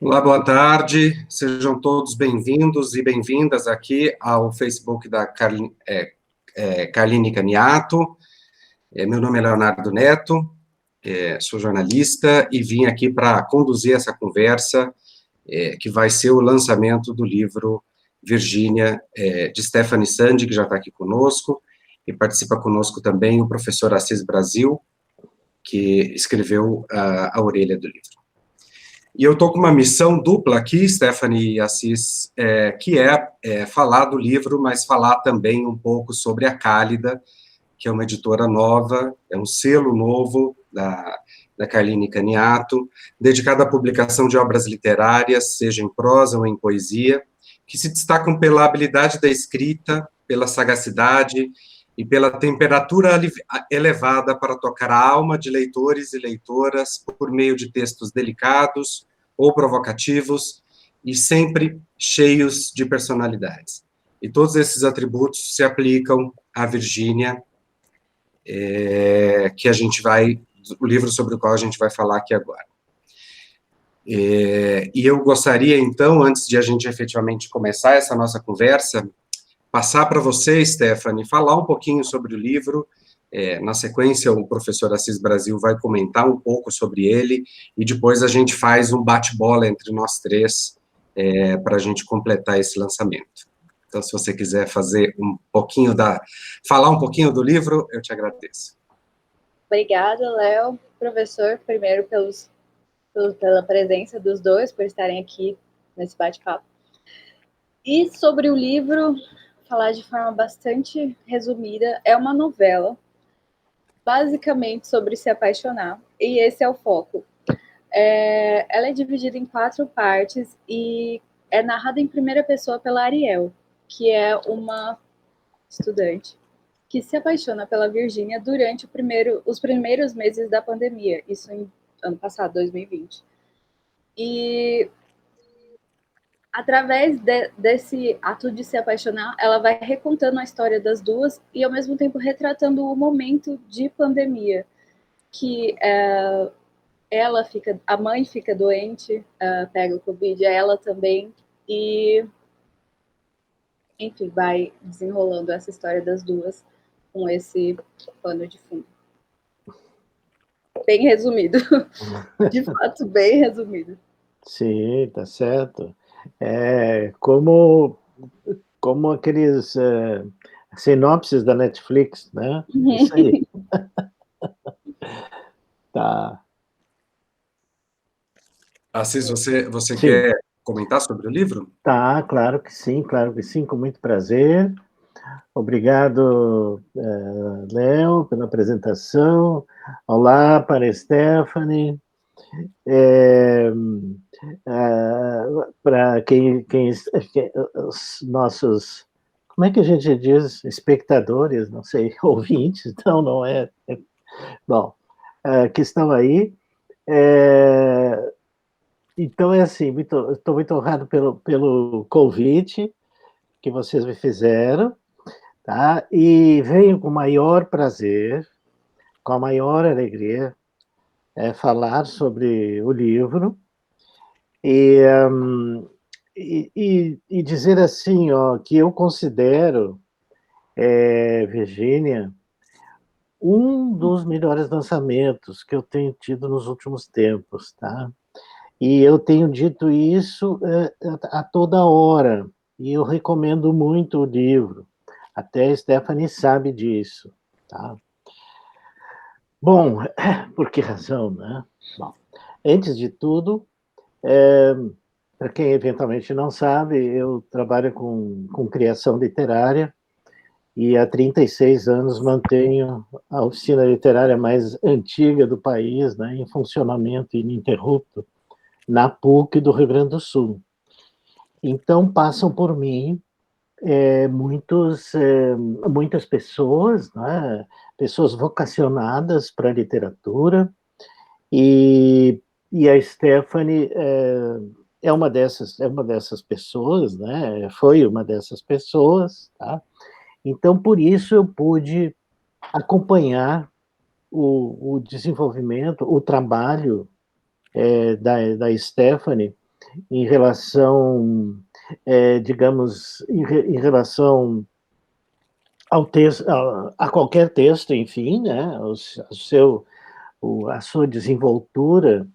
Olá, boa tarde. Sejam todos bem-vindos e bem-vindas aqui ao Facebook da Carline Caniato. Meu nome é Leonardo Neto, sou jornalista e vim aqui para conduzir essa conversa, que vai ser o lançamento do livro Virgínia, de Stephanie Sandi, que já está aqui conosco, e participa conosco também o professor Assis Brasil, que escreveu a orelha do livro. E eu estou com uma missão dupla aqui, Stephanie e Assis, que é falar do livro, mas falar também um pouco sobre a Cálida, que é uma editora nova, é um selo novo da Carline Caniato, dedicado à publicação de obras literárias, seja em prosa ou em poesia, que se destacam pela habilidade da escrita, pela sagacidade e pela temperatura elevada para tocar a alma de leitores e leitoras por meio de textos delicados ou provocativos e sempre cheios de personalidades. E todos esses atributos se aplicam à Virgínia, o livro sobre o qual a gente vai falar aqui agora. E eu gostaria, então, antes de a gente efetivamente começar essa nossa conversa, passar para você, Stephanie, falar um pouquinho sobre o livro. Na sequência, o professor Assis Brasil vai comentar um pouco sobre ele, e depois a gente faz um bate-bola entre nós três, para a gente completar esse lançamento. Então, se você quiser falar um pouquinho do livro, eu te agradeço. Obrigada, Léo, professor, primeiro pela presença dos dois, por estarem aqui nesse bate-papo. E sobre o livro, falar de forma bastante resumida, é uma novela, basicamente sobre se apaixonar, e esse é o foco. Ela é dividida em 4 partes e é narrada em primeira pessoa pela Ariel, que é uma estudante que se apaixona pela Virgínia durante os primeiros meses da pandemia, isso em ano passado, 2020. E através desse ato de se apaixonar, ela vai recontando a história das duas e, ao mesmo tempo, retratando o momento de pandemia, que a mãe fica doente, pega o Covid, ela também, e, enfim, vai desenrolando essa história das duas com esse pano de fundo. Bem resumido. De fato, bem resumido. Sim, tá certo. Como aqueles sinopses da Netflix, né? Isso aí. Tá. Assis, você quer comentar sobre o livro? Tá, claro que sim, com muito prazer. Obrigado, Léo, pela apresentação. Olá para Stephanie. Para os nossos, como é que a gente diz, espectadores, não sei, ouvintes, então não é, bom, que estão aí. Então é assim, estou muito honrado pelo convite que vocês me fizeram, tá? E venho com o maior prazer, com a maior alegria, falar sobre o livro e dizer assim, ó, que eu considero Virgínia um dos melhores lançamentos que eu tenho tido nos últimos tempos, tá? E eu tenho dito isso a toda hora, e eu recomendo muito o livro. Até a Stephanie sabe disso, tá? Bom, por que razão, né? Bom, antes de tudo, para quem eventualmente não sabe, eu trabalho com criação literária e há 36 anos mantenho a oficina literária mais antiga do país, né, em funcionamento ininterrupto, na PUC do Rio Grande do Sul. Então, passam por mim muitas pessoas, né, pessoas vocacionadas para a literatura, e a Stephanie é uma dessas pessoas, né? Foi uma dessas pessoas, tá? Então, por isso, eu pude acompanhar o desenvolvimento, o trabalho da Stephanie em relação, digamos, em relação ao texto, a qualquer texto, enfim, né, a sua desenvoltura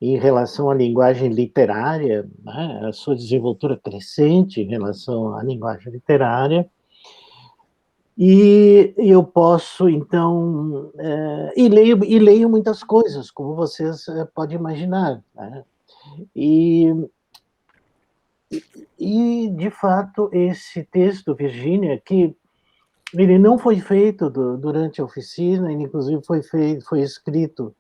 em relação à linguagem literária, né, a sua desenvoltura crescente em relação à linguagem literária, e eu posso, então, e leio muitas coisas, como vocês podem imaginar, né? E, de fato, esse texto, Virgínia, que ele não foi feito durante a oficina, ele, inclusive, foi escrito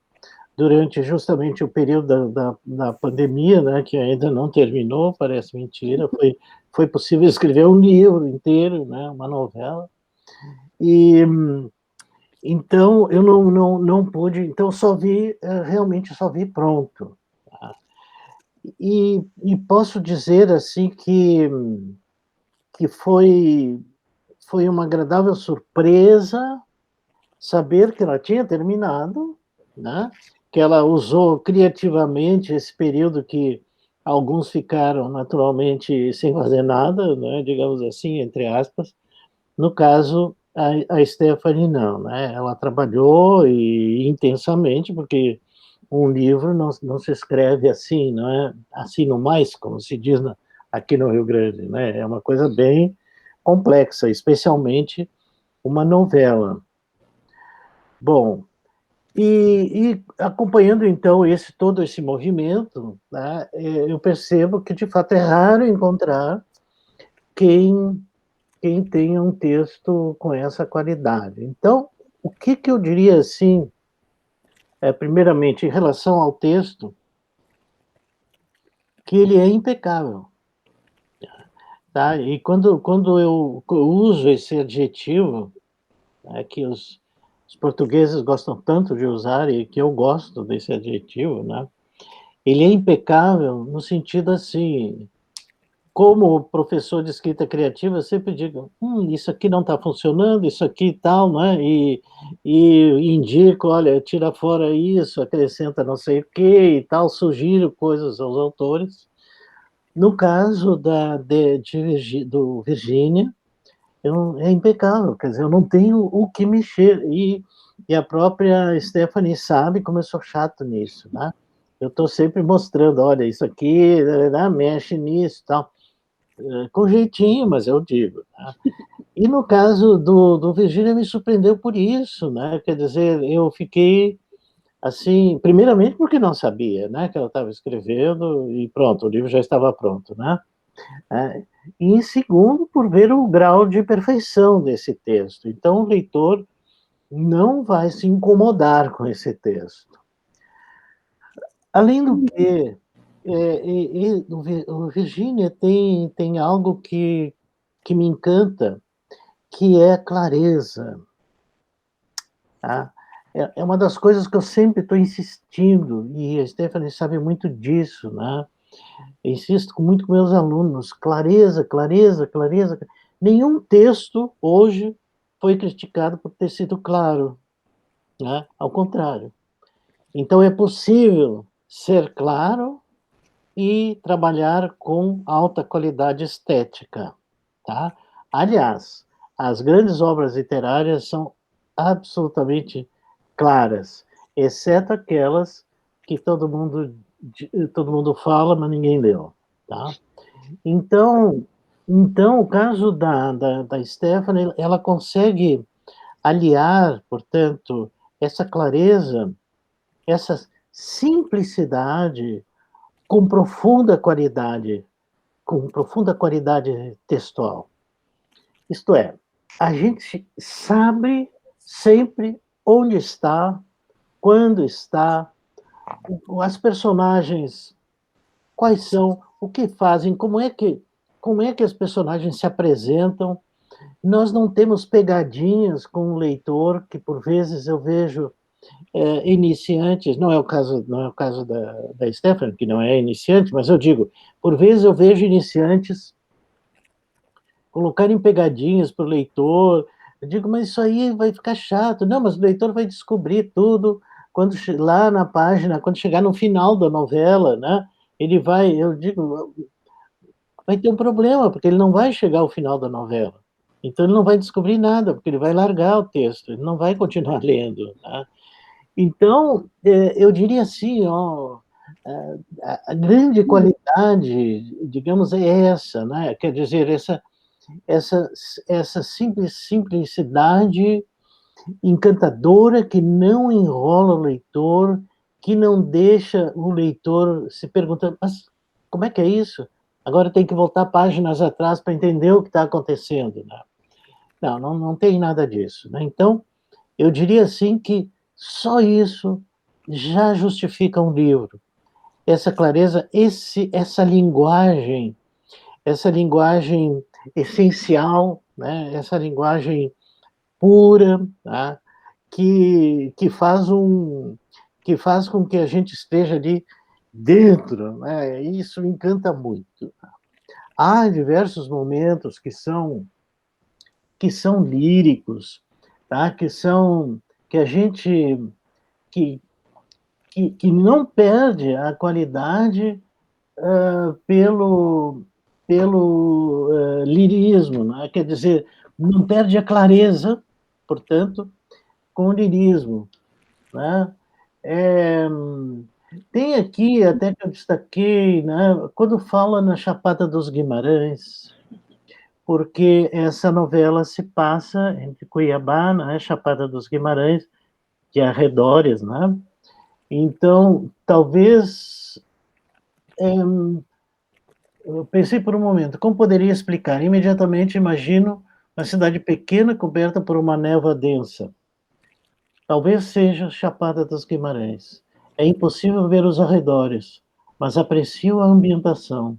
durante justamente o período da pandemia, né, que ainda não terminou, parece mentira, foi possível escrever um livro inteiro, né, uma novela, e então eu não pude, então só vi, realmente só vi pronto. Tá? E posso dizer assim que foi uma agradável surpresa saber que ela tinha terminado, né? Que ela usou criativamente esse período que alguns ficaram naturalmente sem fazer nada, né? Digamos assim, entre aspas. No caso, a Stephanie não, né? Ela trabalhou e intensamente, porque um livro não se escreve assim, não é assim no mais, como se diz aqui no Rio Grande, né? É uma coisa bem complexa, especialmente uma novela. Bom, e acompanhando então todo esse movimento, né, eu percebo que de fato é raro encontrar quem tenha um texto com essa qualidade. Então, o que eu diria assim, primeiramente, em relação ao texto, que ele é impecável, tá? E quando eu uso esse adjetivo, né, que os portugueses gostam tanto de usar e que eu gosto desse adjetivo, né? Ele é impecável no sentido assim, como professor de escrita criativa, eu sempre digo, isso aqui não está funcionando, isso aqui e tal, né? E indico, olha, tira fora isso, acrescenta não sei o que e tal, sugiro coisas aos autores. No caso do Virgínia, é impecável, quer dizer, eu não tenho o que mexer, e a própria Stephanie sabe como eu sou chato nisso, né? Eu estou sempre mostrando, olha, isso aqui, mexe nisso e tal, com jeitinho, mas eu digo, tá? E no caso do Virgínia me surpreendeu por isso, né? Quer dizer, eu fiquei assim, primeiramente porque não sabia, né, que ela estava escrevendo e pronto, o livro já estava pronto, né? E em segundo, por ver o grau de perfeição desse texto. Então, o leitor não vai se incomodar com esse texto. Além do que, o Virgínia tem algo que me encanta, que é a clareza. Tá? É uma das coisas que eu sempre estou insistindo, e a Stephanie sabe muito disso, né? Eu insisto muito com meus alunos, clareza, clareza, clareza. Nenhum texto hoje foi criticado por ter sido claro, né? Ao contrário. Então é possível ser claro e trabalhar com alta qualidade estética, tá? Aliás, as grandes obras literárias são absolutamente claras, exceto aquelas que todo mundo fala, mas ninguém leu, tá? Então, o caso da Stephanie, ela consegue aliar, portanto, essa clareza, essa simplicidade com profunda qualidade textual. Isto é, a gente sabe sempre onde está, quando está, as personagens, quais são, o que fazem, como é que as personagens se apresentam. Nós não temos pegadinhas com o leitor, que por vezes eu vejo iniciantes, não é o caso da Stephanie, que não é iniciante, mas eu digo, por vezes eu vejo iniciantes colocarem pegadinhas para o leitor, eu digo, mas isso aí vai ficar chato. Não, mas o leitor vai descobrir tudo lá na página, quando chegar no final da novela, né? eu digo, vai ter um problema, porque ele não vai chegar ao final da novela. Então ele não vai descobrir nada, porque ele vai largar o texto, ele não vai continuar lendo, tá? Então, eu diria assim, ó, a grande qualidade, digamos, é essa, né? Quer dizer, essa, essa simplicidade encantadora que não enrola o leitor, que não deixa o leitor se perguntando, mas como é que é isso? Agora tem que voltar páginas atrás para entender o que está acontecendo, né? Não tem nada disso, né? Então, eu diria assim que só isso já justifica um livro. Essa clareza, essa linguagem essencial, né? Essa linguagem pura, tá? Que faz com que a gente esteja ali dentro, né? Isso encanta muito. Há diversos momentos que são líricos, tá? Que a gente que, que não perde a qualidade pelo lirismo, né? Quer dizer, não perde a clareza, portanto, com o lirismo, né? É, tem aqui, até que eu destaquei, né, quando fala na Chapada dos Guimarães, porque essa novela se passa entre Cuiabá, né, Chapada dos Guimarães, que é arredores, né? Então, talvez eu pensei por um momento, como poderia explicar? Imediatamente imagino uma cidade pequena coberta por uma névoa densa. Talvez seja Chapada dos Guimarães. É impossível ver os arredores, mas aprecio a ambientação.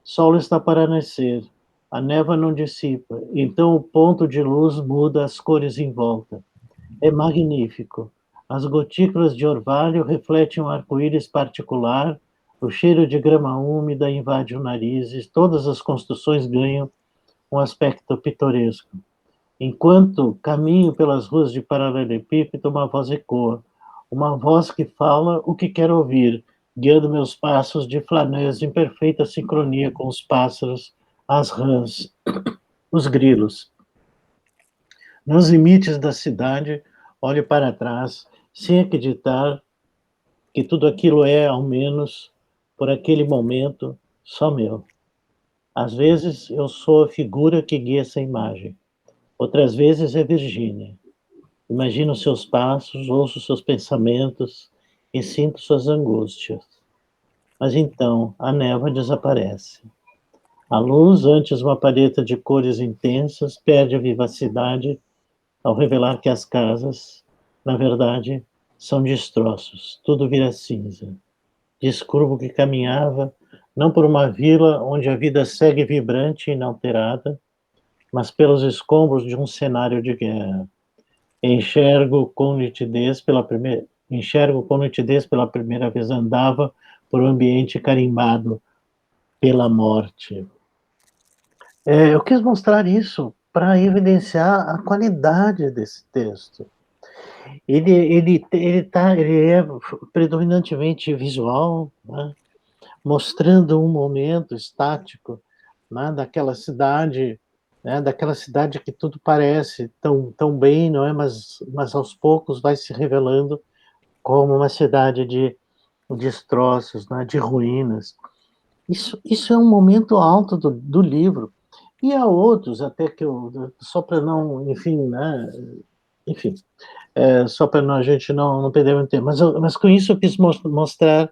Sol está para nascer, a névoa não dissipa, então o ponto de luz muda as cores em volta. É magnífico. As gotículas de orvalho refletem um arco-íris particular, o cheiro de grama úmida invade o nariz e todas as construções ganham um aspecto pitoresco. Enquanto caminho pelas ruas de Paralelepípedo, uma voz ecoa. Uma voz que fala o que quer ouvir, guiando meus passos de flanês em perfeita sincronia com os pássaros, as rãs, os grilos. Nos limites da cidade, olho para trás, sem acreditar que tudo aquilo é, ao menos, por aquele momento, só meu. Às vezes eu sou a figura que guia essa imagem. Outras vezes é Virgínia. Imagino seus passos, ouço seus pensamentos e sinto suas angústias. Mas então a névoa desaparece. A luz, antes uma paleta de cores intensas, perde a vivacidade ao revelar que as casas, na verdade, são destroços. Tudo vira cinza. Descubro que caminhava não por uma vila onde a vida segue vibrante e inalterada, mas pelos escombros de um cenário de guerra. Enxergo com nitidez pela primeira vez, andava por um ambiente carimbado pela morte. Eu quis mostrar isso para evidenciar a qualidade desse texto. Ele é predominantemente visual, né? Mostrando um momento estático, né? Daquela cidade que tudo parece tão bem, não é? Mas aos poucos vai se revelando como uma cidade de destroços, né? De ruínas. Isso é um momento alto do livro. E há outros, até que eu, só para não, enfim, né? Enfim, só para a gente não perder muito tempo. Mas com isso eu quis mostrar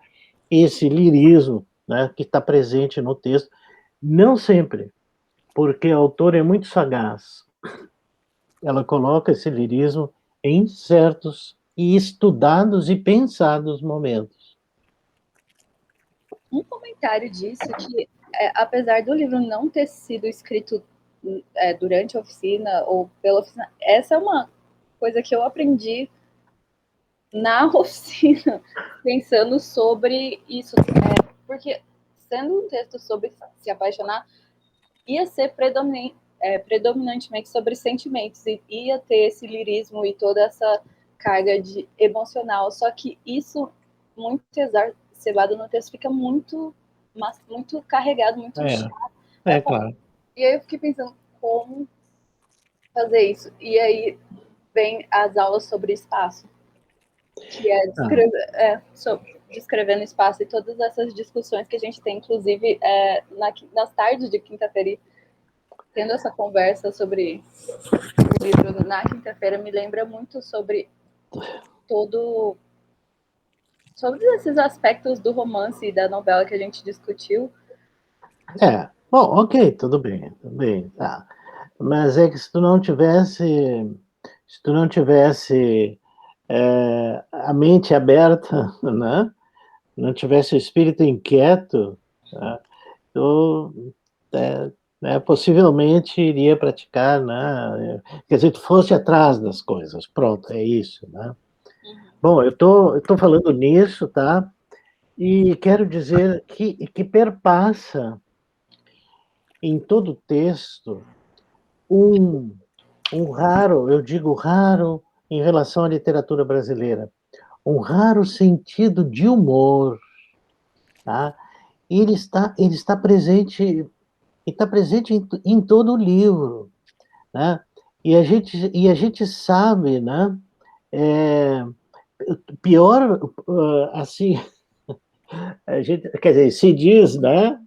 esse lirismo, né, que está presente no texto, não sempre, porque a autora é muito sagaz. Ela coloca esse lirismo em certos e estudados e pensados momentos. Um comentário disso que, apesar do livro não ter sido escrito durante a oficina ou pela oficina, essa é uma coisa que eu aprendi na oficina, pensando sobre isso. Porque, sendo um texto sobre se apaixonar, ia ser predominantemente sobre sentimentos, e ia ter esse lirismo e toda essa carga de emocional. Só que isso, muitas cebado no texto fica muito carregado, muito chato. Claro. E aí eu fiquei pensando como fazer isso. E aí vem as aulas sobre espaço, que é descrevendo espaço e todas essas discussões que a gente tem, inclusive nas tardes de quinta-feira, tendo essa conversa sobre o livro na quinta-feira, me lembra muito sobre esses aspectos do romance e da novela que a gente discutiu. Bom, ok, tudo bem, tá. Mas é que se tu não tivesse a mente aberta, né? Não tivesse o espírito inquieto, tá? Tu possivelmente iria praticar, né? Quer dizer, tu fosse atrás das coisas, pronto, é isso, né? Bom, eu tô falando nisso, tá? E quero dizer que perpassa em todo o texto um raro, eu digo raro em relação à literatura brasileira, um raro sentido de humor, tá? E ele está presente em todo o livro, né? E a gente sabe, né? Pior, assim, a gente, quer dizer, se diz, né?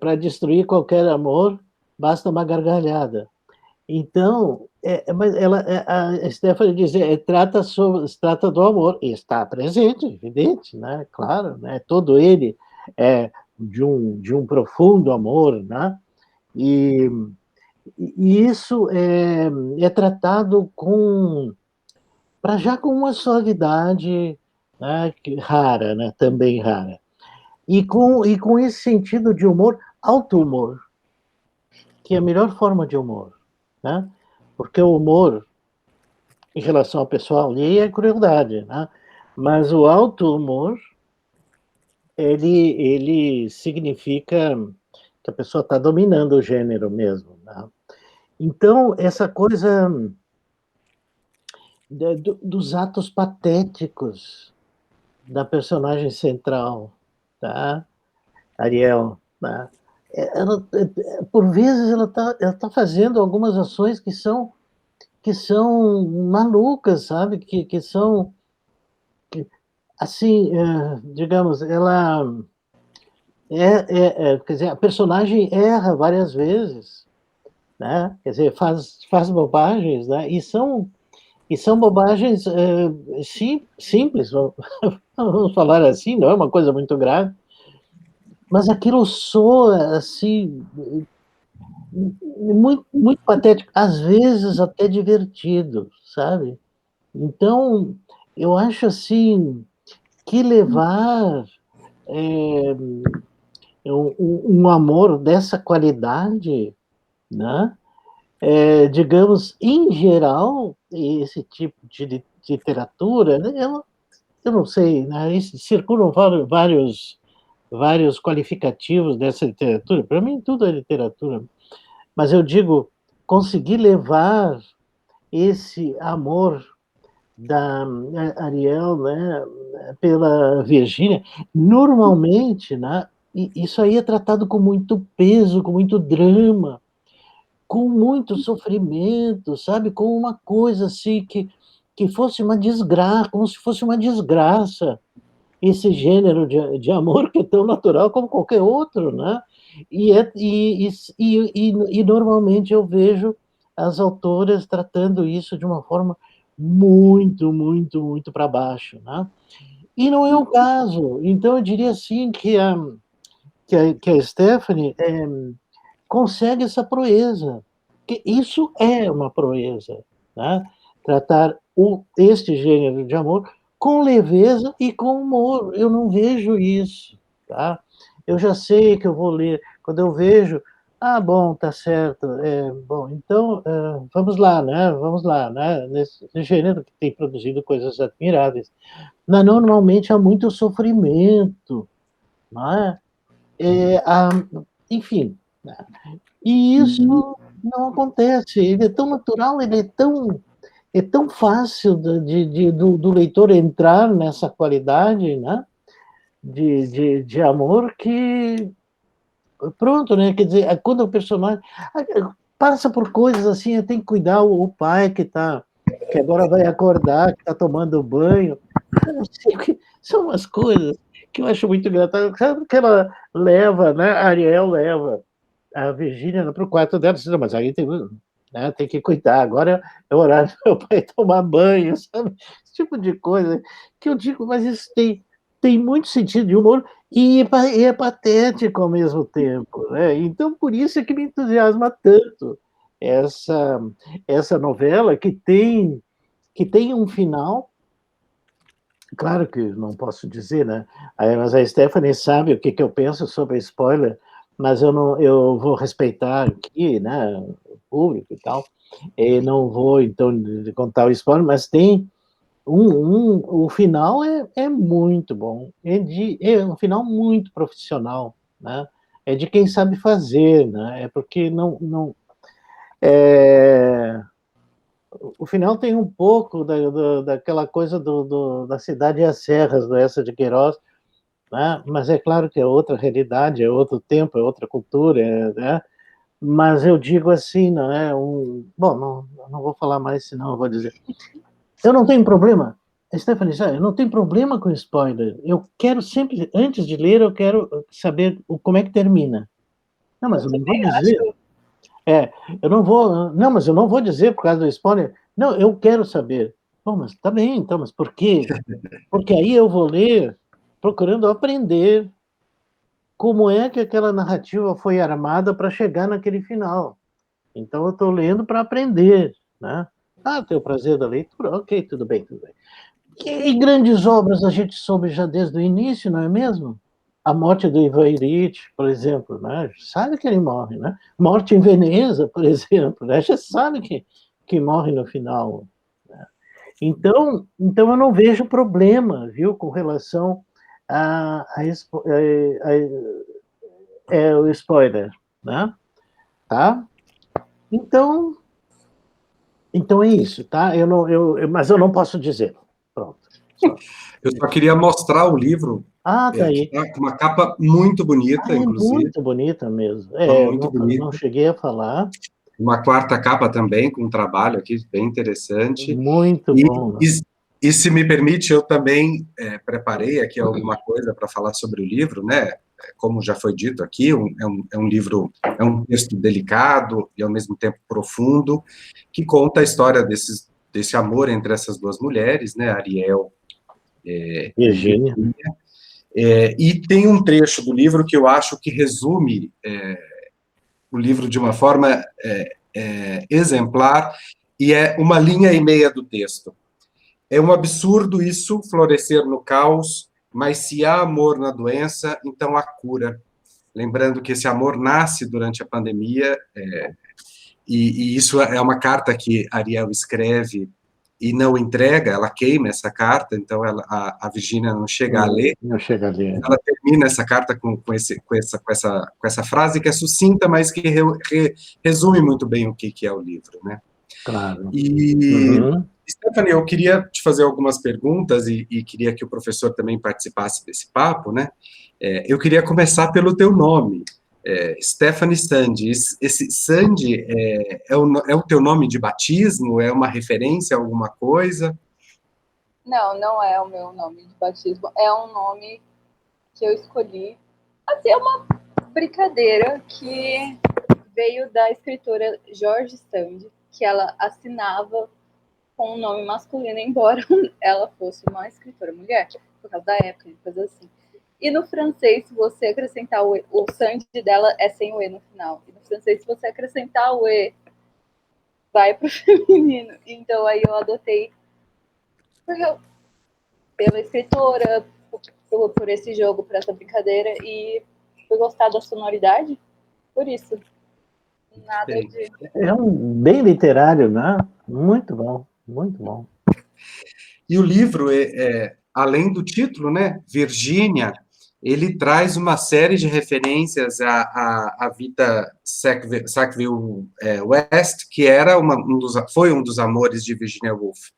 Para destruir qualquer amor, basta uma gargalhada. Então, mas a Stephanie diz, trata do amor, e está presente, evidente, né? Claro, né? Todo ele é de um profundo amor, né? E, e isso é tratado já com uma suavidade, né? Rara, né? Também rara. E com esse sentido de humor, alto humor, que é a melhor forma de humor, né? Porque o humor, em relação ao pessoal ali, é crueldade, né? Mas o alto humor, ele significa que a pessoa está dominando o gênero mesmo, né? Então, essa coisa dos atos patéticos da personagem central, tá? Ariel, tá? Por vezes ela tá fazendo algumas ações que são malucas, sabe? Que são, assim, digamos, ela quer dizer, a personagem erra várias vezes, né? Quer dizer, faz bobagens, né? E são bobagens simples, vamos falar assim, não é uma coisa muito grave, mas aquilo soa assim muito, muito patético, às vezes até divertido, sabe? Então, eu acho assim que levar um amor dessa qualidade, né? Digamos, em geral, esse tipo de literatura, né, eu não sei, né? Circulam vários qualificativos dessa literatura. Para mim, tudo é literatura. Mas eu digo, conseguir levar esse amor da Ariel, né, pela Virgínia, normalmente, né, isso aí é tratado com muito peso, com muito drama, com muito sofrimento, sabe, com uma coisa assim que fosse uma desgraça, como se fosse uma desgraça, esse gênero de amor que é tão natural como qualquer outro, né? E normalmente eu vejo as autoras tratando isso de uma forma muito, muito, muito para baixo, né? E não é o caso. Então eu diria assim que a Stephanie consegue essa proeza, que isso é uma proeza, né? Tratar este gênero de amor com leveza e com humor. Eu não vejo isso, tá? Eu já sei que eu vou ler, quando eu vejo, bom, tá certo, bom, então vamos lá, né? Vamos lá, né? Nesse gênero que tem produzido coisas admiráveis. Mas normalmente há muito sofrimento, não é? Enfim, e isso não acontece. Ele é tão natural, é tão fácil do leitor entrar nessa qualidade, né, de amor que pronto, né? Quer dizer, quando o personagem passa por coisas assim, tem que cuidar o pai que agora vai acordar, que está tomando banho. Eu não sei, são umas coisas que eu acho muito engraçado. Sabe que ela leva, né? A Ariel leva a Virgínia para o quarto dela, mas aí tem, né, tem que cuidar. Agora é o horário do meu pai tomar banho, sabe? Esse tipo de coisa que eu digo, mas isso tem muito sentido de humor e é patético ao mesmo tempo, né? Então, por isso é que me entusiasma tanto essa, essa novela que tem um final, claro que não posso dizer, né? Mas a Stephanie sabe o que eu penso sobre spoiler, mas eu vou respeitar aqui, né, o público e tal, e não vou, então, contar o spoiler, mas tem o final é muito bom, é um final muito profissional, né? É de quem sabe fazer, né? É porque é, o final tem um pouco daquela coisa da Cidade e as Serras, do Eça de Queiroz, né? Mas é claro que é outra realidade, é outro tempo, é outra cultura, né? Mas eu digo assim, não é bom, não vou falar mais, senão eu vou dizer. Eu não tenho problema, Stephanie, eu não tenho problema com spoiler. Eu quero sempre, antes de ler, eu quero saber como é que termina. Não, mas eu não vou dizer. Eu não vou. Não, mas eu não vou dizer por causa do spoiler. Não, eu quero saber. Bom, mas tá bem, então, mas por quê? Porque aí eu vou ler procurando aprender como é que aquela narrativa foi armada para chegar naquele final. Então eu estou lendo para aprender, né? Tem o prazer da leitura, ok, tudo bem, tudo bem. E grandes obras a gente soube já desde o início, não é mesmo? A morte do Ivan Ilitch, por exemplo, né? Sabe que ele morre, né? Morte em Veneza, por exemplo, né? Já sabe que morre no final. Né? Então eu não vejo problema, viu, com relação o spoiler, né? Tá? Então é isso, tá? Mas eu não posso dizer. Pronto. Eu só queria mostrar o livro, Tá que aí. está com uma capa muito bonita, É inclusive. muito bonita mesmo. Muito bonita. Não cheguei a falar. Uma quarta capa também, com um trabalho aqui bem interessante. Muito bom. E se me permite, eu também preparei aqui alguma coisa para falar sobre o livro, né? Como já foi dito aqui, é um livro, é um texto delicado e ao mesmo tempo profundo, que conta a história desse amor entre essas duas mulheres, né? Ariel Virgínia. E tem um trecho do livro que eu acho que resume o livro de uma forma exemplar, e é uma linha e meia do texto. É um absurdo isso, florescer no caos, mas se há amor na doença, então há cura. Lembrando que esse amor nasce durante a pandemia, e isso é uma carta que Ariel escreve e não entrega, ela queima essa carta, então a Virgínia não chega a ler. Não chega a ler. Ela termina essa carta com essa frase que é sucinta, mas que resume muito bem o que é o livro, né? Claro. E, Stephanie, eu queria te fazer algumas perguntas e queria que o professor também participasse desse papo, né? Eu queria começar pelo teu nome, Stephanie Sandi. Esse Sandi é o teu nome de batismo? É uma referência a alguma coisa? Não, não é o meu nome de batismo. É um nome que eu escolhi. Assim, é uma brincadeira que veio da escritora George Sand, que ela assinava com um nome masculino, embora ela fosse uma escritora mulher, por causa da época, coisas assim. E no francês, se você acrescentar o Sand dela é sem o E no final. E no francês, se você acrescentar o E, vai pro feminino. Então aí eu adotei pela escritora, por esse jogo, por essa brincadeira, e por gostar da sonoridade, por isso. Nada de... É bem literário, né? Muito bom, muito bom. E o livro, além do título, né, Virgínia, ele traz uma série de referências à Vita Sackville West, que era foi um dos amores de Virginia Woolf.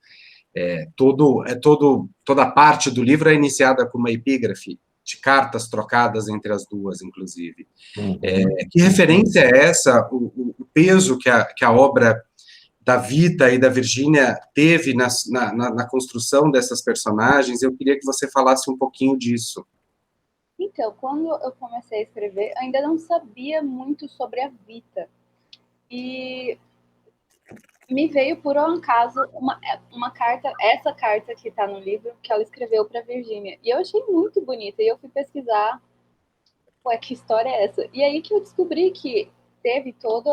Toda a parte do livro é iniciada com uma epígrafe, de cartas trocadas entre as duas, inclusive. Uhum. Que referência é essa, o peso que a obra da Vita e da Virginia teve na construção dessas personagens? Eu queria que você falasse um pouquinho disso. Então, quando eu comecei a escrever, ainda não sabia muito sobre a Vita. E me veio por um acaso uma carta, essa carta que está no livro, que ela escreveu para Virginia. E eu achei muito bonita. E eu fui pesquisar, ué, que história é essa? E aí que eu descobri que teve todo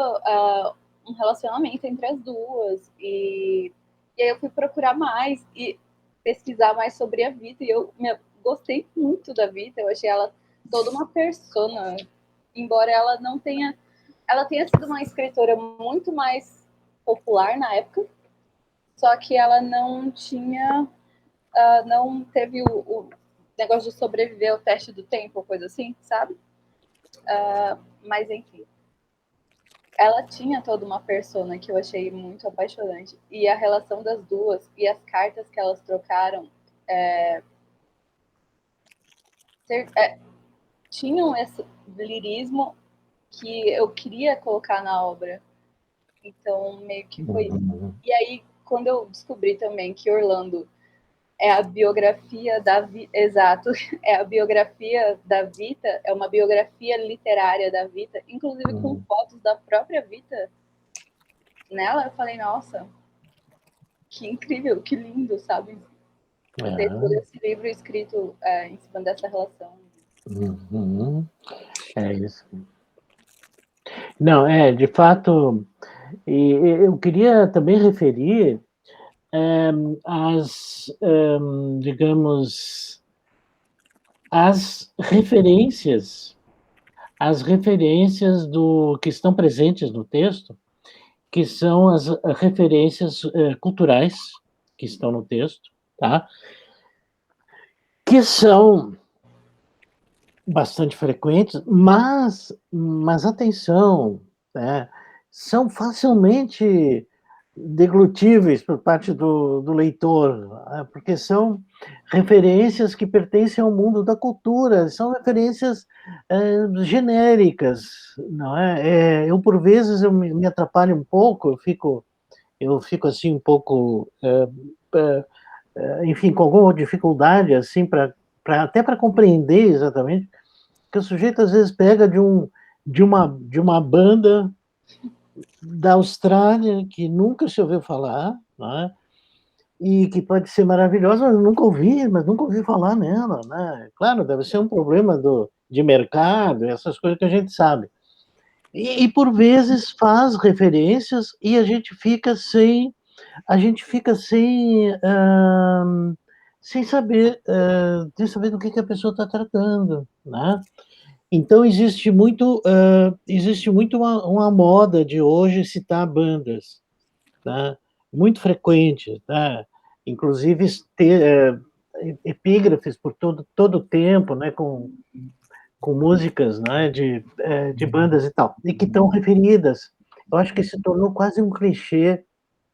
um relacionamento entre as duas. E aí eu fui procurar mais e pesquisar mais sobre a Vita. E eu gostei muito da Vita. Eu achei ela toda uma persona. Embora ela não tenha... Ela tenha sido uma escritora muito mais popular na época, só que ela não tinha, não teve o negócio de sobreviver ao teste do tempo, coisa assim, sabe? Mas enfim, ela tinha toda uma persona que eu achei muito apaixonante, e a relação das duas e as cartas que elas trocaram tinham esse lirismo que eu queria colocar na obra. Então, meio que foi isso. E aí, quando eu descobri também que Orlando é a biografia da Vita, exato, é a biografia da Vita, é uma biografia literária da Vita, inclusive com fotos da própria Vita nela, eu falei, nossa, que incrível, que lindo, sabe? Ter todo esse livro escrito em cima dessa relação. É isso. Não, de fato, e eu queria também referir digamos, as referências que estão presentes no texto, que são as referências culturais que estão no texto, tá? Que são bastante frequentes, mas atenção, né? São facilmente deglutíveis por parte do leitor, né? Porque são referências que pertencem ao mundo da cultura, são referências genéricas, não é? Eu, por vezes, eu me atrapalho um pouco, eu fico assim um pouco, enfim, com alguma dificuldade, assim, até para compreender exatamente, que o sujeito às vezes pega de uma banda da Austrália que nunca se ouviu falar, né? E que pode ser maravilhosa, mas nunca ouvi falar nela, né? Claro, deve ser um problema de mercado, essas coisas que a gente sabe. E por vezes faz referências e a gente fica sem sem saber do que a pessoa está tratando, né? Então existe muito uma moda de hoje citar bandas, tá? Muito frequente, tá? Inclusive ter epígrafes por todo o tempo, né? Com músicas, né? De bandas e tal, e que estão referidas. Eu acho que se tornou quase um clichê,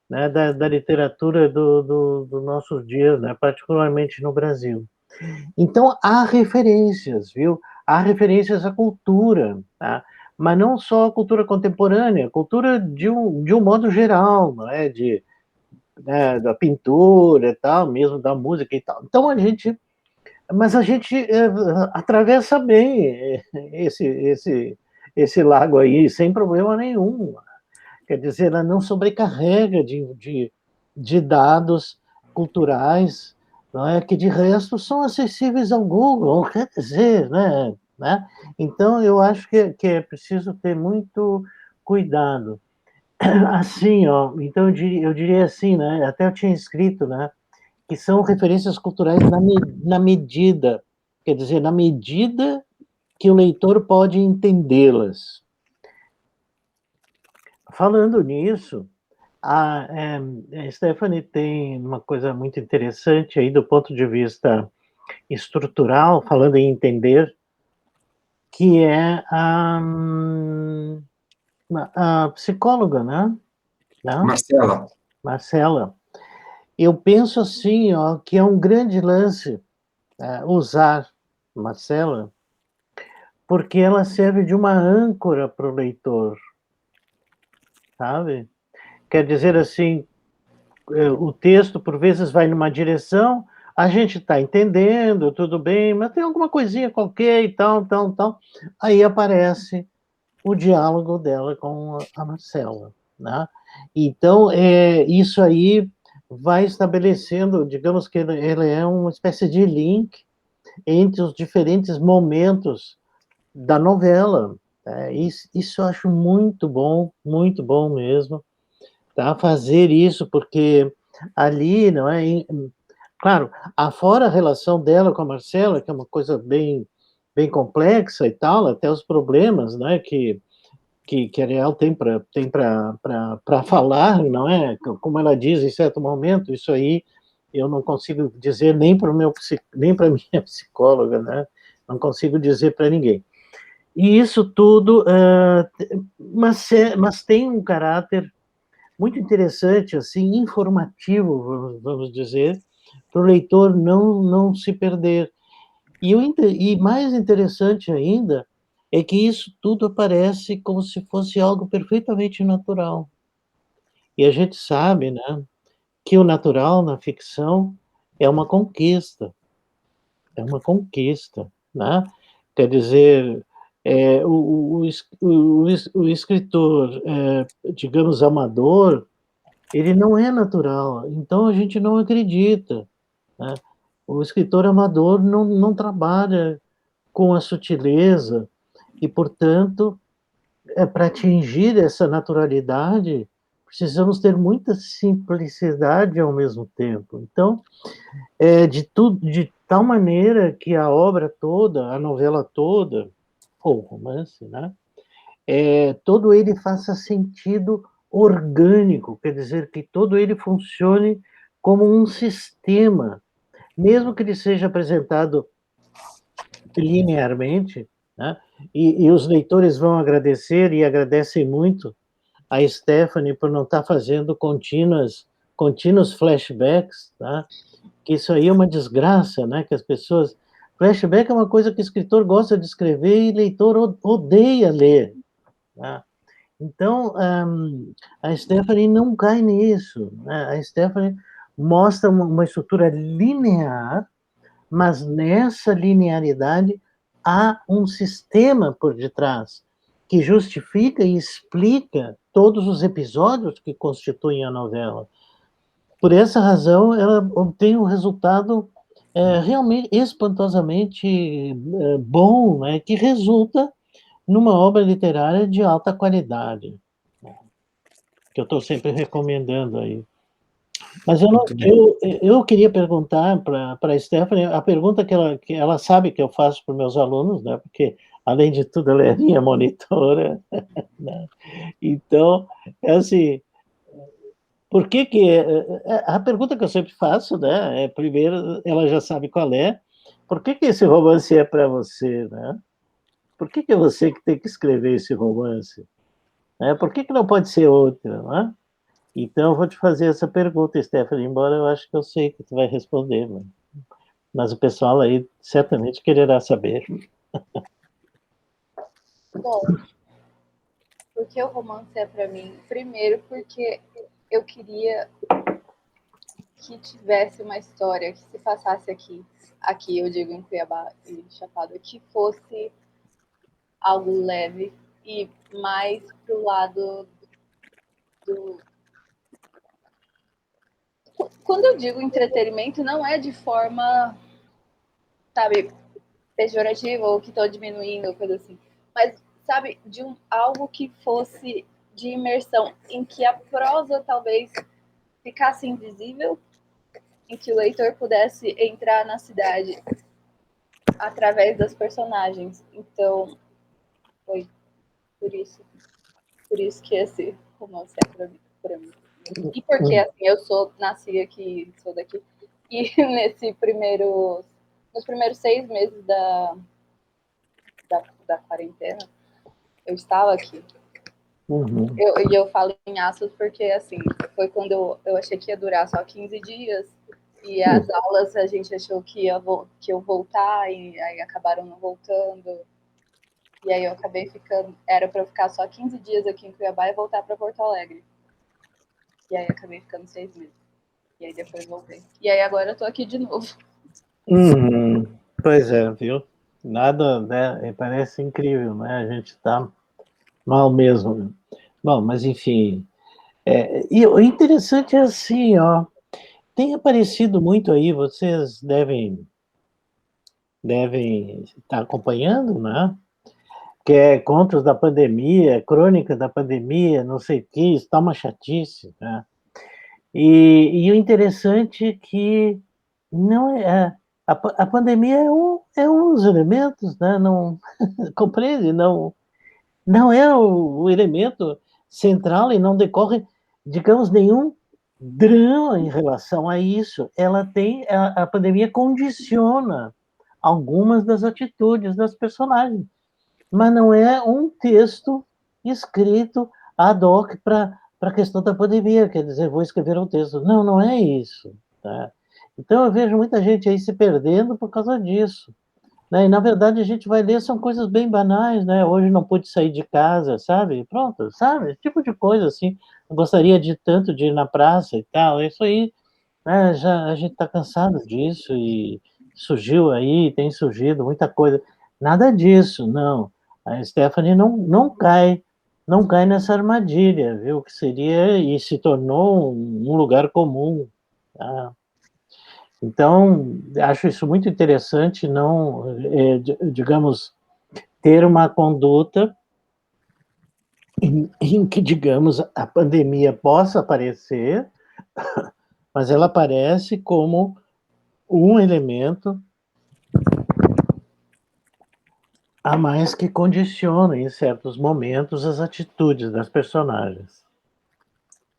né? Da literatura do nossos dias, né? Particularmente no Brasil. Então, há referências, viu? Há referências à cultura, tá? Mas não só a cultura contemporânea, a cultura de um modo geral, não é? Da pintura e tal, mesmo da música e tal. Então, mas a gente atravessa bem esse lago aí, sem problema nenhum. Quer dizer, ela não sobrecarrega de dados culturais, não é? Que de resto são acessíveis ao Google, quer dizer, né? Então, eu acho que é preciso ter muito cuidado. Assim, ó, então eu diria assim, né? Até eu tinha escrito, né? Que são referências culturais na medida, quer dizer, na medida que o leitor pode entendê-las. Falando nisso, a Stephanie tem uma coisa muito interessante aí do ponto de vista estrutural, falando em entender, que é a psicóloga, né? Marcela. Marcela. Eu penso assim, ó, que é um grande lance usar Marcela, porque ela serve de uma âncora para o leitor, sabe? Quer dizer assim, o texto por vezes vai numa direção, a gente está entendendo, tudo bem, mas tem alguma coisinha qualquer e tal, tal, tal. Aí aparece o diálogo dela com a Marcela, né? Então, isso aí vai estabelecendo, digamos que ele é uma espécie de link entre os diferentes momentos da novela. Isso eu acho muito bom mesmo, tá? Fazer isso, porque ali, não é? Claro, afora a relação dela com a Marcela, que é uma coisa bem complexa e tal, até os problemas, né, que a Ariel tem para falar, não é? Como ela diz em certo momento, isso aí eu não consigo dizer nem para nem para minha psicóloga, né? Não consigo dizer para ninguém. E isso tudo, mas tem um caráter muito interessante, assim, informativo, vamos dizer, para o leitor não se perder. E mais interessante ainda é que isso tudo aparece como se fosse algo perfeitamente natural. E a gente sabe, né, que o natural na ficção é uma conquista, né? Quer dizer, o escritor, digamos, amador, ele não é natural, então a gente não acredita, né? O escritor amador não trabalha com a sutileza e, portanto, para atingir essa naturalidade, precisamos ter muita simplicidade ao mesmo tempo. Então, de tal maneira que a obra toda, a novela toda, ou o romance, né, todo ele faça sentido orgânico, quer dizer, que todo ele funcione como um sistema, mesmo que ele seja apresentado linearmente, né? E os leitores vão agradecer e agradecem muito a Stephanie por não estar fazendo contínuos flashbacks, tá? Que isso aí é uma desgraça, né? Que as pessoas flashback é uma coisa que o escritor gosta de escrever e o leitor odeia ler, tá? Então, a Stephanie não cai nisso, né? A Stephanie mostra uma estrutura linear, mas nessa linearidade há um sistema por detrás que justifica e explica todos os episódios que constituem a novela. Por essa razão, ela obtém um resultado realmente espantosamente bom, né, que resulta numa obra literária de alta qualidade, né, que eu estou sempre recomendando aí. Mas eu queria perguntar para a Stephanie, a pergunta que ela sabe que eu faço para os meus alunos, né, porque, além de tudo, ela é minha monitora, né? Então, é assim, por que a pergunta que eu sempre faço, né, primeiro, ela já sabe qual é, por que esse romance é para você, né? Por que é você que tem que escrever esse romance? Né? Por que não pode ser outra, né? Então, eu vou te fazer essa pergunta, Stephanie, embora eu acho que eu sei que tu vai responder, mas o pessoal aí certamente quererá saber. Bom, por que o romance é para mim? Primeiro, porque eu queria que tivesse uma história que se passasse aqui eu digo em Cuiabá e Chapada, que fosse algo leve e mais pro lado do. Quando eu digo entretenimento, não é de forma, sabe, pejorativa ou que estou diminuindo, coisa assim. Mas, sabe, algo que fosse de imersão, em que a prosa talvez ficasse invisível, em que o leitor pudesse entrar na cidade através das personagens. Então, foi por isso que esse romance é para mim. E porque, assim, eu nasci aqui, sou daqui, e nesse primeiro nos primeiros 6 meses da quarentena, eu estava aqui. Uhum. Eu falo em aspas porque, assim, foi quando eu achei que ia durar só 15 dias, e as aulas a gente achou que eu voltar, e aí acabaram não voltando. E aí eu acabei ficando, era para eu ficar só 15 dias aqui em Cuiabá e voltar para Porto Alegre. E aí acabei ficando 6 meses. E aí depois voltei. E aí agora eu tô aqui de novo. Uhum. Pois é, viu? Nada, né? Parece incrível, né? A gente está mal mesmo. Bom, mas enfim. E o interessante é assim, ó. Tem aparecido muito aí, vocês devem estar acompanhando, né? Que é contos da pandemia, crônica da pandemia, não sei o que, está uma chatice, né? E o interessante é que não é a pandemia é um dos elementos, né? Não compreende, não é o elemento central e não decorre, digamos, nenhum drama em relação a isso. Ela tem a pandemia condiciona algumas das atitudes das personagens, mas não é um texto escrito ad hoc para a questão da pandemia, quer dizer, vou escrever um texto. Não, não é isso. Tá? Então eu vejo muita gente aí se perdendo por causa disso. Né? E, na verdade, a gente vai ler, são coisas bem banais, né? Hoje não pude sair de casa, sabe? Pronto, sabe? Esse tipo de coisa, assim. Eu gostaria de tanto de ir na praça e tal. Isso aí, né? Já, a gente está cansado disso e surgiu aí, tem surgido muita coisa. Nada disso, não. A Stephanie não cai nessa armadilha, viu? Que seria e se tornou um lugar comum. Tá? Então, acho isso muito interessante, não, digamos, ter uma conduta em que, digamos, a pandemia possa aparecer, mas ela aparece como um elemento a mais que condiciona, em certos momentos, as atitudes das personagens.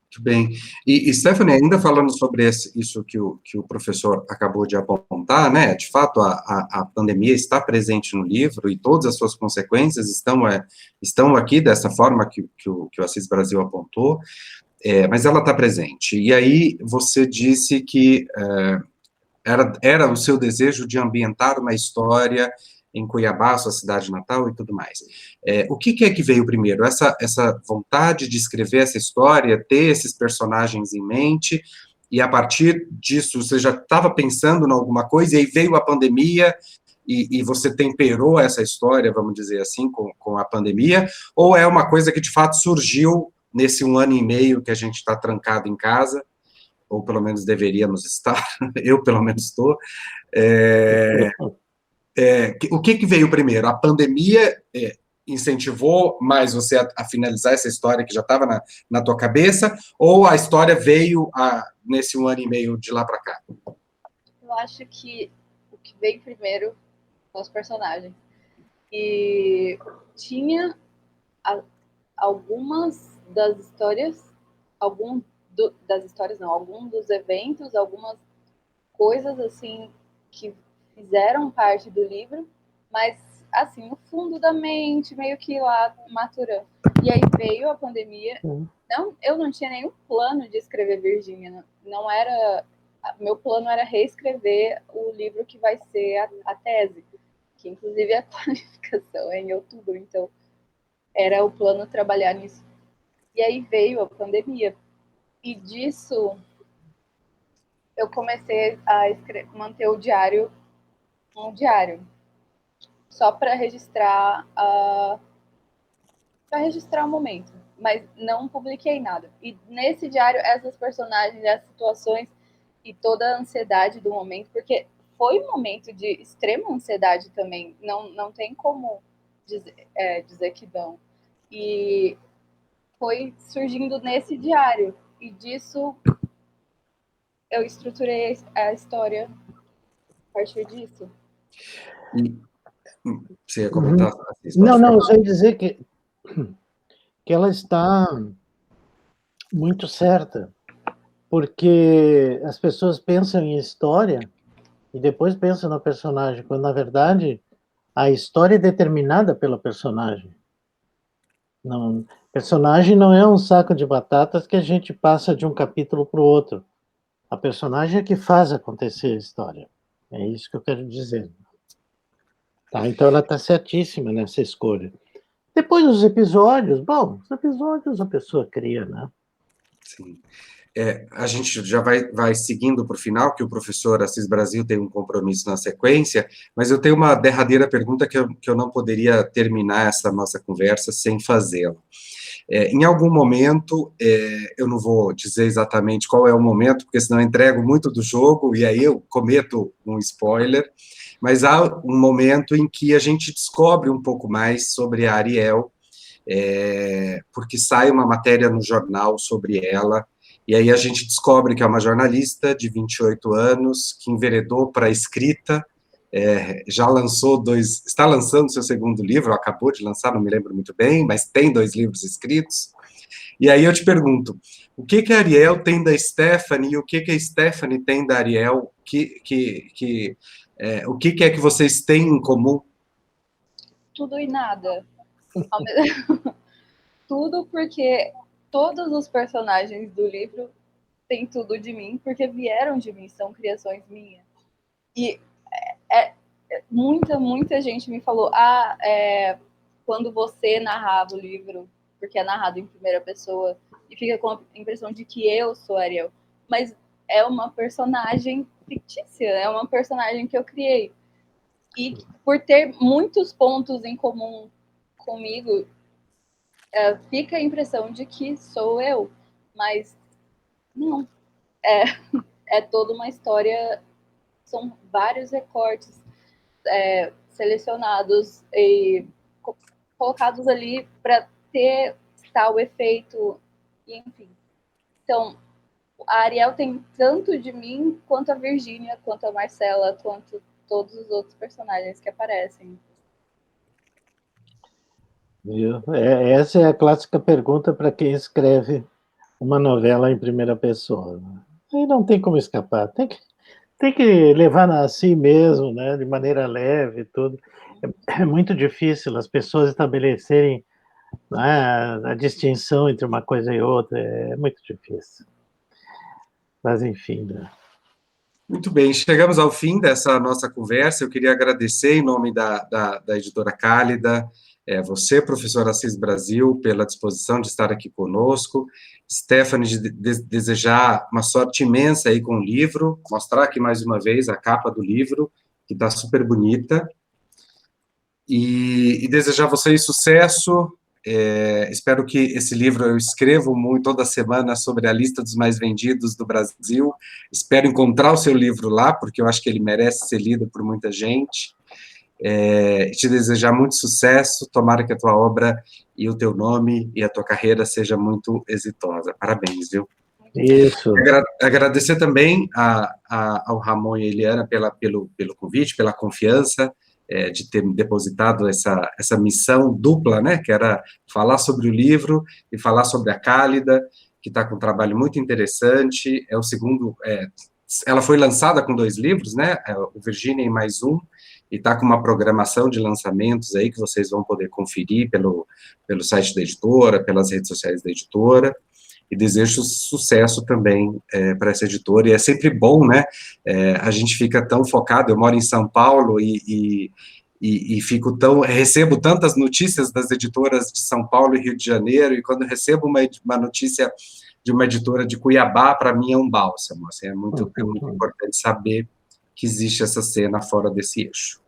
Muito bem. E Stephanie, ainda falando sobre isso que o professor acabou de apontar, né? De fato, a pandemia está presente no livro e todas as suas consequências estão aqui dessa forma que o Assis Brasil apontou, mas ela está presente. E aí você disse que era o seu desejo de ambientar uma história em Cuiabá, sua cidade natal e tudo mais. O que é que veio primeiro? Essa vontade de escrever essa história, ter esses personagens em mente, e a partir disso você já estava pensando em alguma coisa, e aí veio a pandemia, e você temperou essa história, vamos dizer assim, com a pandemia, ou é uma coisa que de fato surgiu nesse 1 ano e meio que a gente está trancado em casa, ou pelo menos deveríamos estar, eu pelo menos estou. O que veio primeiro? A pandemia incentivou mais você a finalizar essa história que já estava na tua cabeça, ou a história veio nesse 1 ano e meio de lá para cá? Eu acho que o que veio primeiro são os personagens. E tinha algumas das histórias, algum dos eventos, algumas coisas assim que fizeram parte do livro, mas assim, no fundo da mente, meio que lá maturando. E aí veio a pandemia. Não, eu não tinha nenhum plano de escrever Virgínia. Não era. Meu plano era reescrever o livro que vai ser a tese, que inclusive a qualificação é em outubro, então era o plano trabalhar nisso. E aí veio a pandemia. E disso eu comecei a manter um diário, só para registrar o momento, mas não publiquei nada. E nesse diário, essas personagens, essas situações e toda a ansiedade do momento, porque foi um momento de extrema ansiedade também, não tem como dizer que não. E foi surgindo nesse diário, e disso eu estruturei a história a partir disso. Você ia comentar? Não, eu só ia dizer que ela está muito certa, porque as pessoas pensam em história e depois pensa no personagem, quando, na verdade, a história é determinada pelo personagem. Não, personagem não é um saco de batatas que a gente passa de um capítulo para o outro. A personagem é que faz acontecer a história. É isso que eu quero dizer. Tá? Então ela está certíssima nessa escolha. Depois os episódios, bom, os episódios a pessoa cria, né? Sim. A gente já vai seguindo para o final, que o professor Assis Brasil tem um compromisso na sequência, mas eu tenho uma derradeira pergunta que eu não poderia terminar essa nossa conversa sem fazê-la. Em algum momento, eu não vou dizer exatamente qual é o momento, porque senão eu entrego muito do jogo e aí eu cometo um spoiler, mas há um momento em que a gente descobre um pouco mais sobre a Ariel, porque sai uma matéria no jornal sobre ela, e aí a gente descobre que é uma jornalista de 28 anos, que enveredou para a escrita, já está lançando seu segundo livro, acabou de lançar, não me lembro muito bem, mas tem 2 livros escritos. E aí eu te pergunto, o que a Ariel tem da Stephanie e o que a Stephanie tem da Ariel? O que é que vocês têm em comum? Tudo e nada. Tudo, porque todos os personagens do livro têm tudo de mim, porque vieram de mim, são criações minhas. E muita gente me falou, quando você narrava o livro, porque é narrado em primeira pessoa, e fica com a impressão de que eu sou Ariel. Mas é uma personagem fictícia, é uma personagem que eu criei. E por ter muitos pontos em comum comigo, fica a impressão de que sou eu. Mas não, é toda uma história, são vários recortes selecionados e colocados ali para ter tal efeito, enfim. Então, a Ariel tem tanto de mim, quanto a Virgínia, quanto a Marcela, quanto todos os outros personagens que aparecem. Viu? Essa é a clássica pergunta para quem escreve uma novela em primeira pessoa. Aí não tem como escapar, tem que levar a si mesmo, né, de maneira leve e tudo. É muito difícil as pessoas estabelecerem, né, a distinção entre uma coisa e outra, é muito difícil. Mas, enfim, né? Muito bem, chegamos ao fim dessa nossa conversa. Eu queria agradecer, em nome da editora Cálida, você, professor Assis Brasil, pela disposição de estar aqui conosco. Stephanie, desejar uma sorte imensa aí com o livro, mostrar aqui mais uma vez a capa do livro, que está super bonita. E desejar a vocês sucesso. Espero que esse livro, eu escrevo muito toda semana sobre a lista dos mais vendidos do Brasil. Espero encontrar o seu livro lá, porque eu acho que ele merece ser lido por muita gente. Te desejar muito sucesso, tomara que a tua obra e o teu nome e a tua carreira seja muito exitosa. Parabéns, viu? Isso. Agradecer também ao Ramon e a Eliana pelo convite, pela confiança, de ter depositado essa missão dupla, né, que era falar sobre o livro e falar sobre a Cálida, que está com um trabalho muito interessante. É o segundo, ela foi lançada com 2 livros, né, o Virgínia e mais um, e está com uma programação de lançamentos aí que vocês vão poder conferir pelo site da editora, pelas redes sociais da editora. E desejo sucesso também para essa editora, e é sempre bom, né, a gente fica tão focado, eu moro em São Paulo e recebo tantas notícias das editoras de São Paulo e Rio de Janeiro, e quando recebo uma notícia de uma editora de Cuiabá, para mim é um bálsamo, assim, é muito importante saber que existe essa cena fora desse eixo.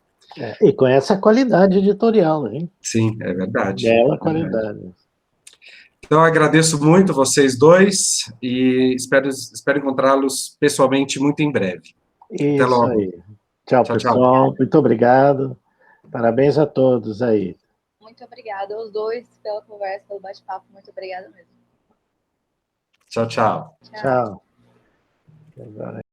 E com essa qualidade editorial, hein? Sim, é verdade. Bela qualidade. Então, agradeço muito vocês dois e espero encontrá-los pessoalmente muito em breve. Isso Até logo. aí. Tchau, pessoal. Muito obrigado. Parabéns a todos aí. Muito obrigada aos dois pela conversa, pelo bate-papo. Muito obrigada mesmo. Tchau, tchau. Tchau. Agora